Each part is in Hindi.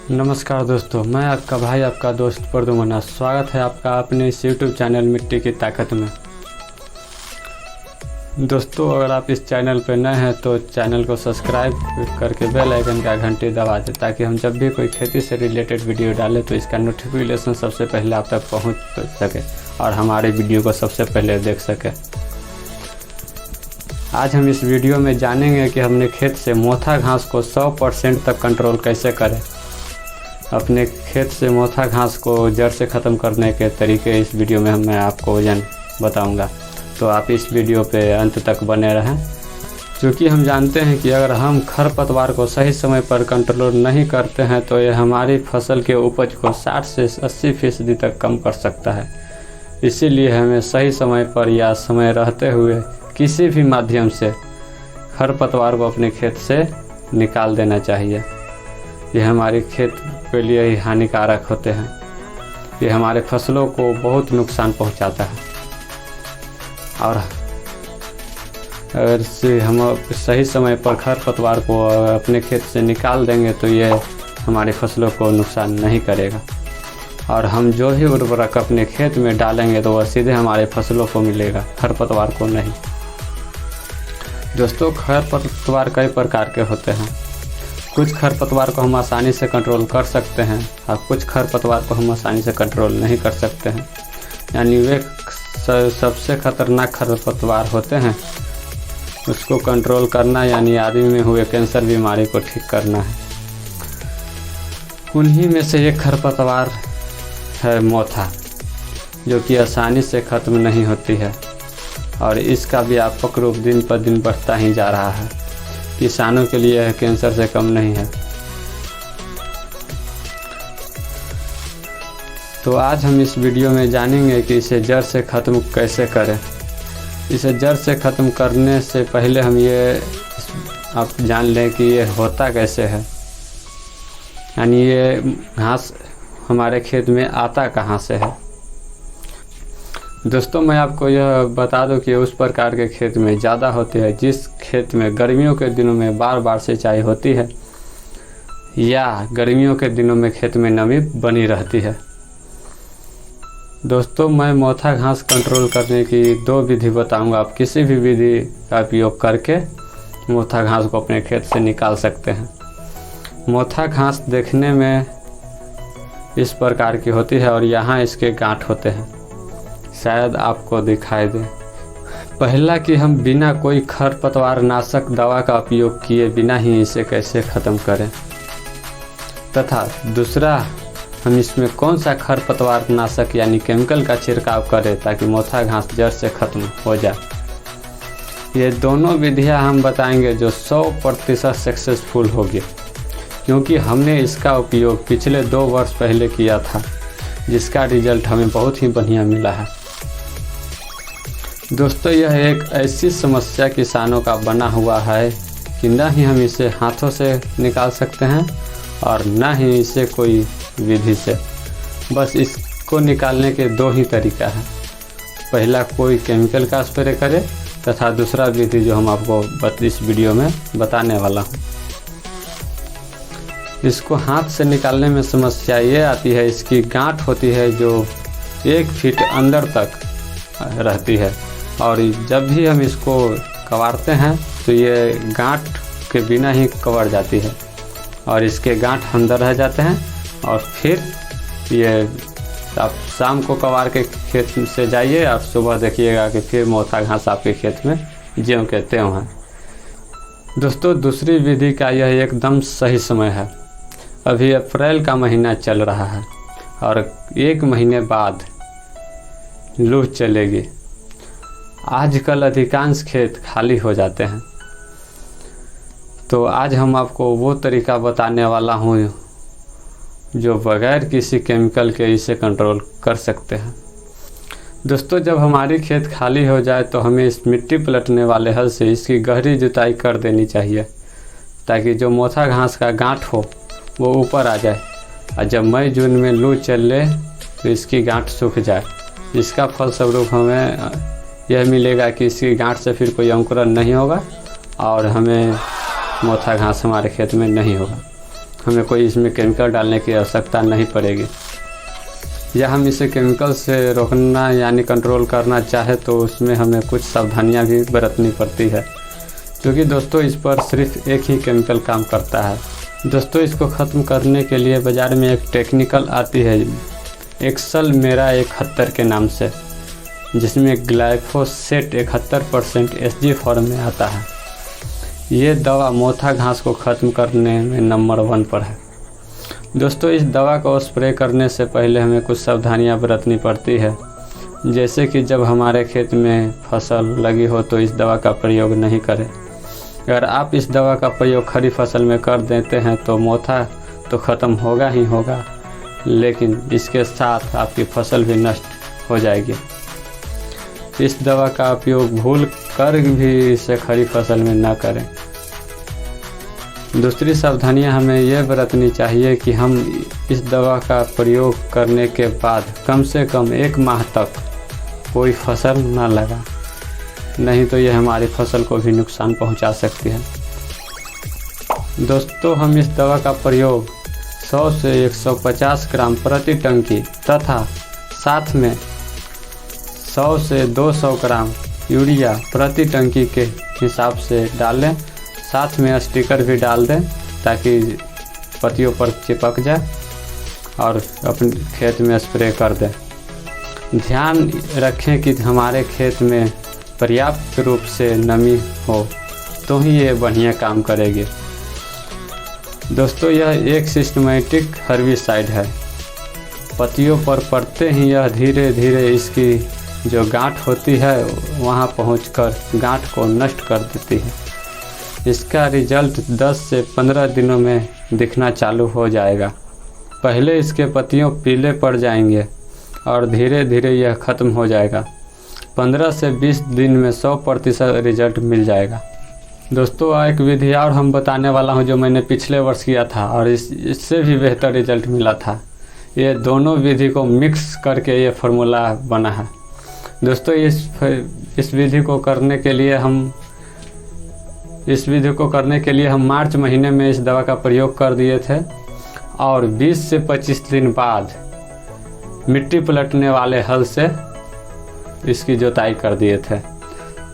नमस्कार दोस्तों, मैं आपका भाई आपका दोस्त प्रदुमन। स्वागत है आपका अपने इस YouTube चैनल मिट्टी की ताकत में। दोस्तों, अगर आप इस चैनल पर नए हैं तो चैनल को सब्सक्राइब करके बेल आइकन का घंटी दबा दें ताकि हम जब भी कोई खेती से रिलेटेड वीडियो डालें तो इसका नोटिफिकेशन सबसे पहले आप तक पहुंच सके और हमारे वीडियो को सबसे पहले देख सके। आज हम इस वीडियो में जानेंगे कि हमने खेत से मोथा घास को 100% तक कंट्रोल कैसे करें। अपने खेत से मोथा घास को जड़ से ख़त्म करने के तरीके इस वीडियो में मैं आपको बताऊंगा, तो आप इस वीडियो पे अंत तक बने रहें। क्योंकि हम जानते हैं कि अगर हम खरपतवार को सही समय पर कंट्रोल नहीं करते हैं तो ये हमारी फसल के उपज को 60 से 80% तक कम कर सकता है। इसीलिए हमें सही समय पर या समय रहते हुए किसी भी माध्यम से खरपतवार को अपने खेत से निकाल देना चाहिए। ये हमारे खेत के लिए ही हानिकारक होते हैं। ये हमारे फसलों को बहुत नुकसान पहुंचाता है और अगर से हम सही समय पर खरपतवार को अपने खेत से निकाल देंगे तो ये हमारी फसलों को नुकसान नहीं करेगा और हम जो भी उर्वरक अपने खेत में डालेंगे तो वह सीधे हमारे फसलों को मिलेगा, खरपतवार को नहीं। दोस्तों, खरपतवार कई प्रकार के होते हैं। कुछ खरपतवार को हम आसानी से कंट्रोल कर सकते हैं और कुछ खरपतवार को हम आसानी से कंट्रोल नहीं कर सकते हैं। यानी वे सबसे खतरनाक खरपतवार होते हैं, उसको कंट्रोल करना यानी आदमी में हुए कैंसर बीमारी को ठीक करना है। उन्हीं में से एक खरपतवार है मोथा, जो कि आसानी से ख़त्म नहीं होती है और इसका व्यापक रूप दिन पर दिन बढ़ता ही जा रहा है। किसानों के लिए यह कैंसर से कम नहीं है। तो आज हम इस वीडियो में जानेंगे कि इसे जड़ से ख़त्म कैसे करें। इसे जड़ से ख़त्म करने से पहले हम आप जान लें कि ये होता कैसे है, यानी ये घास हमारे खेत में आता कहाँ से है। दोस्तों, मैं आपको यह बता दूं कि उस प्रकार के खेत में ज़्यादा होती है जिस खेत में गर्मियों के दिनों में बार बार सिंचाई होती है या गर्मियों के दिनों में खेत में नमी बनी रहती है। दोस्तों, मैं मोथा घास कंट्रोल करने की 2 विधि बताऊंगा। आप किसी भी विधि का उपयोग करके मोथा घास को अपने खेत से निकाल सकते हैं। मोथा घास देखने में इस प्रकार की होती है और यहाँ इसके गांठ होते हैं, शायद आपको दिखाई दे। पहला कि हम बिना कोई खरपतवार नाशक दवा का उपयोग किए बिना ही इसे कैसे ख़त्म करें, तथा दूसरा हम इसमें कौन सा खरपतवार नाशक यानी केमिकल का छिड़काव करें ताकि मोथा घास जड़ से ख़त्म हो जाए। ये दोनों विधियां हम बताएंगे जो 100% सक्सेसफुल होगी, क्योंकि हमने इसका उपयोग पिछले 2 वर्ष पहले किया था, जिसका रिजल्ट हमें बहुत ही बढ़िया मिला है। दोस्तों, यह एक ऐसी समस्या किसानों का बना हुआ है कि न ही हम इसे हाथों से निकाल सकते हैं और न ही इसे कोई विधि से। बस इसको निकालने के 2 ही तरीका है। पहला, कोई केमिकल का स्प्रे करे तथा दूसरा विधि जो हम आपको इस वीडियो में बताने वाला हूँ। इसको हाथ से निकालने में समस्या ये आती है, इसकी गांठ होती है जो 1 फीट अंदर तक रहती है और जब भी हम इसको कबाड़ते हैं तो ये गांठ के बिना ही कबाड़ जाती है और इसके गांठ अंदर रह जाते हैं और फिर ये आप शाम को कबाड़ के खेत से जाइए और सुबह देखिएगा कि फिर मोथा घास आपके खेत में ज्यों के त्यों है। दोस्तों, दूसरी विधि का यह एकदम सही समय है। अभी अप्रैल का महीना चल रहा है और 1 महीने बाद लू चलेगी। आजकल अधिकांश खेत खाली हो जाते हैं, तो आज हम आपको वो तरीका बताने वाला हूँ जो बगैर किसी केमिकल के इसे कंट्रोल कर सकते हैं। दोस्तों, जब हमारी खेत खाली हो जाए तो हमें इस मिट्टी पलटने वाले हल से इसकी गहरी जुताई कर देनी चाहिए ताकि जो मोथा घास का गांठ हो वो ऊपर आ जाए और जब मई जून में लू चले तो इसकी गांठ सूख जाए। इसका फलस्वरूप हमें यह मिलेगा कि इसकी गांठ से फिर कोई अंकुरण नहीं होगा और हमें मोथा घास हमारे खेत में नहीं होगा। हमें कोई इसमें केमिकल डालने की आवश्यकता नहीं पड़ेगी। या हम इसे केमिकल से रोकना यानी कंट्रोल करना चाहे तो उसमें हमें कुछ सावधानियां भी बरतनी पड़ती है, क्योंकि दोस्तों इस पर सिर्फ एक ही केमिकल काम करता है। दोस्तों इसको ख़त्म करने के लिए बाज़ार में एक टेक्निकल आती है एक्सल मेरा 71 के नाम से, जिसमें ग्लाइफोसेट 71% SG फॉर्म में आता है। ये दवा मोथा घास को ख़त्म करने में नंबर 1 पर है। दोस्तों इस दवा को स्प्रे करने से पहले हमें कुछ सावधानियां बरतनी पड़ती है, जैसे कि जब हमारे खेत में फसल लगी हो तो इस दवा का प्रयोग नहीं करें। अगर आप इस दवा का प्रयोग खड़ी फसल में कर देते हैं तो मोथा तो ख़त्म होगा ही होगा, लेकिन इसके साथ आपकी फसल भी नष्ट हो जाएगी। इस दवा का उपयोग भूल कर भी इसे खड़ी फसल में ना करें। दूसरी सावधानियां हमें यह बरतनी चाहिए कि हम इस दवा का प्रयोग करने के बाद कम से कम 1 माह तक कोई फसल ना लगा, नहीं तो यह हमारी फसल को भी नुकसान पहुंचा सकती है। दोस्तों हम इस दवा का प्रयोग 100 से 150 ग्राम प्रति टंकी तथा साथ में 100 से 200 ग्राम यूरिया प्रति टंकी के हिसाब से डालें। साथ में स्टिकर भी डाल दें ताकि पत्तियों पर चिपक जाए और अपने खेत में स्प्रे कर दें। ध्यान रखें कि हमारे खेत में पर्याप्त रूप से नमी हो तो ही ये बढ़िया काम करेगी। दोस्तों यह एक सिस्टमेटिक हर्बिसाइड है। पत्तियों पर पड़ते ही यह धीरे धीरे इसकी जो गांठ होती है वहां पहुंचकर गांठ को नष्ट कर देती है। इसका रिजल्ट 10 से 15 दिनों में दिखना चालू हो जाएगा। पहले इसके पत्तियों पीले पड़ जाएंगे और धीरे धीरे यह ख़त्म हो जाएगा। 15 से 20 दिन में 100% रिजल्ट मिल जाएगा। दोस्तों एक विधि और हम बताने वाला हूं जो मैंने पिछले वर्ष किया था और इससे भी बेहतर रिजल्ट मिला था। ये दोनों विधि को मिक्स करके ये फार्मूला बना है। दोस्तों इस विधि को करने के लिए हम मार्च महीने में इस दवा का प्रयोग कर दिए थे और 20 से 25 दिन बाद मिट्टी पलटने वाले हल से इसकी जुताई कर दिए थे।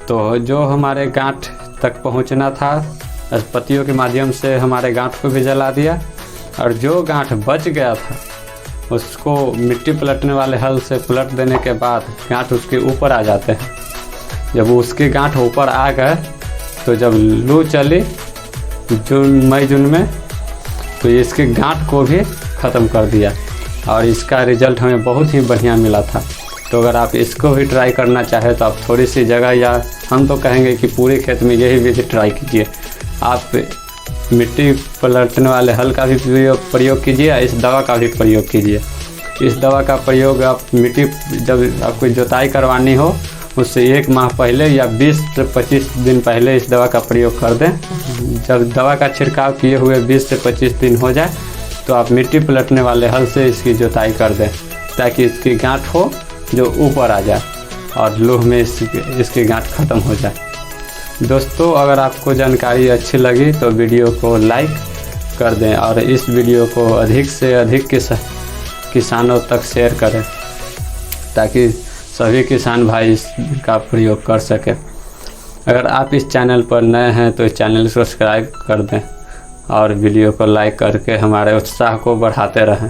तो जो हमारे गांठ तक पहुंचना था पत्तियों के माध्यम से हमारे गांठ को भी जला दिया और जो गांठ बच गया था उसको मिट्टी पलटने वाले हल से पलट देने के बाद गांठ उसके ऊपर आ जाते हैं। जब उसके गांठ ऊपर आ गए तो जब लू चली मई जून में तो इसके गांठ को भी ख़त्म कर दिया और इसका रिज़ल्ट हमें बहुत ही बढ़िया मिला था। तो अगर आप इसको भी ट्राई करना चाहें तो आप थोड़ी सी जगह या हम तो कहेंगे कि पूरे खेत में यही विधि ट्राई कीजिए। आप मिट्टी पलटने वाले हल का भी प्रयोग कीजिए, इस दवा का भी प्रयोग कीजिए। इस दवा का प्रयोग आप मिट्टी जब आपको जुताई करवानी हो उससे 1 माह पहले या 20 से 25 दिन पहले इस दवा का प्रयोग कर दें। जब दवा का छिड़काव किए हुए 20 से 25 दिन हो जाए तो आप मिट्टी पलटने वाले हल से इसकी जुताई कर दें ताकि इसकी गांठ हो जो ऊपर आ जाए और लूह में इसकी गांठ ख़त्म हो जाए। दोस्तों अगर आपको जानकारी अच्छी लगी तो वीडियो को लाइक कर दें और इस वीडियो को अधिक से अधिक किसानों तक शेयर करें ताकि सभी किसान भाई इसका प्रयोग कर सकें। अगर आप इस चैनल पर नए हैं तो इस चैनल को सब्सक्राइब कर दें और वीडियो को लाइक करके हमारे उत्साह को बढ़ाते रहें।